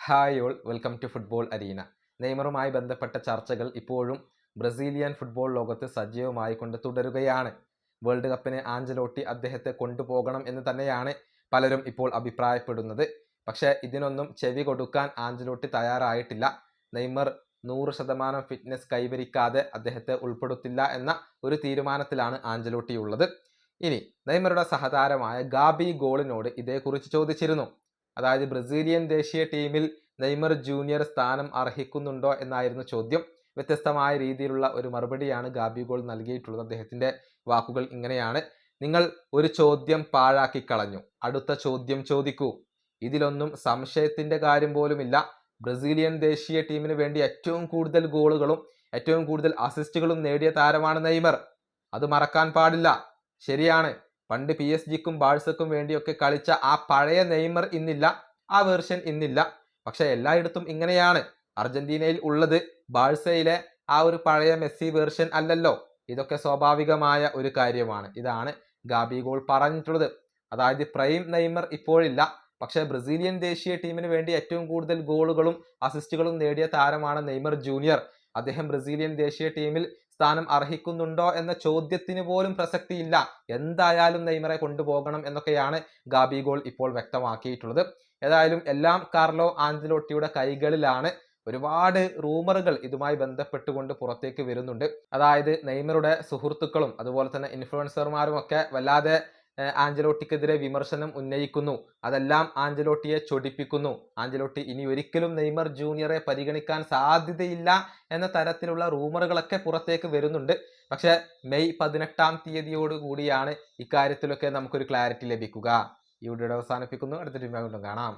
Hi all, welcome to football arena. നെയ്മറുമായി ബന്ധപ്പെട്ട ചർച്ചകൾ ഇപ്പോഴും ബ്രസീലിയൻ ഫുട്ബോൾ ലോകത്ത് സജീവമായി കൊണ്ട് തുടരുകയാണ്. വേൾഡ് കപ്പിന് ആഞ്ചലോട്ടി അദ്ദേഹത്തെ കൊണ്ടുപോകണം എന്ന് തന്നെയാണ് പലരും ഇപ്പോൾ അഭിപ്രായപ്പെടുന്നത്. പക്ഷേ ഇതിനൊന്നും ചെവി കൊടുക്കാൻ ആഞ്ചലോട്ടി തയ്യാറായിട്ടില്ല. നെയ്മർ 100% ഫിറ്റ്നസ് കൈവരിക്കാതെ അദ്ദേഹത്തെ ഉൾപ്പെടുത്തില്ല എന്ന ഒരു തീരുമാനത്തിലാണ് ആഞ്ചലോട്ടി ഉള്ളത്. ഇനി നെയ്മറുടെ സഹതാരമായ ഗാബി ഗോളിനോട് ഇതേക്കുറിച്ച് ചോദിച്ചിരുന്നു. അതായത് ബ്രസീലിയൻ ദേശീയ ടീമിൽ നെയ്മർ ജൂനിയർ സ്ഥാനം അർഹിക്കുന്നുണ്ടോ എന്നായിരുന്നു ചോദ്യം. വ്യത്യസ്തമായ രീതിയിലുള്ള ഒരു മറുപടിയാണ് ഗാബി ഗോൾ നൽകിയിട്ടുള്ളത്. അദ്ദേഹത്തിന്റെ വാക്കുകൾ ഇങ്ങനെയാണ്: നിങ്ങൾ ഒരു ചോദ്യം പാഴാക്കി കളഞ്ഞു, അടുത്ത ചോദ്യം ചോദിക്കൂ. ഇതിലൊന്നും സംശയത്തിന്റെ കാര്യം പോലുമില്ല. ബ്രസീലിയൻ ദേശീയ ടീമിന് വേണ്ടി ഏറ്റവും കൂടുതൽ ഗോളുകളും ഏറ്റവും കൂടുതൽ അസിസ്റ്റുകളും നേടിയ താരമാണ് നെയ്മർ. അത് മറക്കാൻ പാടില്ല. ശരിയാണ്, പണ്ട് PSG-ക്കും ബാഴ്സക്കും വേണ്ടിയൊക്കെ കളിച്ച ആ പഴയ നെയ്മർ ഇന്നില്ല, ആ വേർഷൻ ഇന്നില്ല. പക്ഷെ എല്ലായിടത്തും ഇങ്ങനെയാണ്. അർജന്റീനയിൽ ഉള്ളത് ബാഴ്സയിലെ ആ ഒരു പഴയ മെസ്സി വേർഷൻ അല്ലല്ലോ. ഇതൊക്കെ സ്വാഭാവികമായ ഒരു കാര്യമാണ്. ഇതാണ് ഗാബി ഗോൾ പറഞ്ഞിട്ടുള്ളത്. അതായത് പ്രൈം നെയ്മർ ഇപ്പോഴില്ല, പക്ഷെ ബ്രസീലിയൻ ദേശീയ ടീമിന് വേണ്ടി ഏറ്റവും കൂടുതൽ ഗോളുകളും അസിസ്റ്റുകളും നേടിയ താരമാണ് നെയ്മർ ജൂനിയർ. അദ്ദേഹം ബ്രസീലിയൻ ദേശീയ ടീമിൽ സ്ഥാനം അർഹിക്കുന്നുണ്ടോ എന്ന ചോദ്യത്തിന് പോലും പ്രസക്തിയില്ല. എന്തായാലും നെയ്മറെ കൊണ്ടുപോകണം എന്നൊക്കെയാണ് ഗാബി ഗോൾ ഇപ്പോൾ വ്യക്തമാക്കിയിട്ടുള്ളത്. ഏതായാലും എല്ലാം കാർലോ ആഞ്ചലോട്ടിയുടെ കൈകളിലാണ്. ഒരുപാട് റൂമറുകൾ ഇതുമായി ബന്ധപ്പെട്ടുകൊണ്ട് പുറത്തേക്ക് വരുന്നുണ്ട്. അതായത് നെയ്മറുടെ സുഹൃത്തുക്കളും അതുപോലെ തന്നെ ഇൻഫ്ലുവൻസർമാരും ഒക്കെ വല്ലാതെ ആഞ്ചലോട്ടിക്കെതിരെ വിമർശനം ഉന്നയിക്കുന്നു. അതെല്ലാം ആഞ്ചലോട്ടിയെ ചൊടിപ്പിക്കുന്നു. ആഞ്ചലോട്ടി ഇനി ഒരിക്കലും നെയ്മർ ജൂനിയറെ പരിഗണിക്കാൻ സാധ്യതയില്ല എന്ന തരത്തിലുള്ള റൂമറുകളൊക്കെ പുറത്തേക്ക് വരുന്നുണ്ട്. പക്ഷെ മെയ് 18-ാം തീയതിയോട് കൂടിയാണ് ഇക്കാര്യത്തിലൊക്കെ നമുക്കൊരു ക്ലാരിറ്റി ലഭിക്കുക. ഈ വീഡിയോ അവസാനിപ്പിക്കുന്നു. അടുത്ത വീഡിയോയിൽ കാണാം.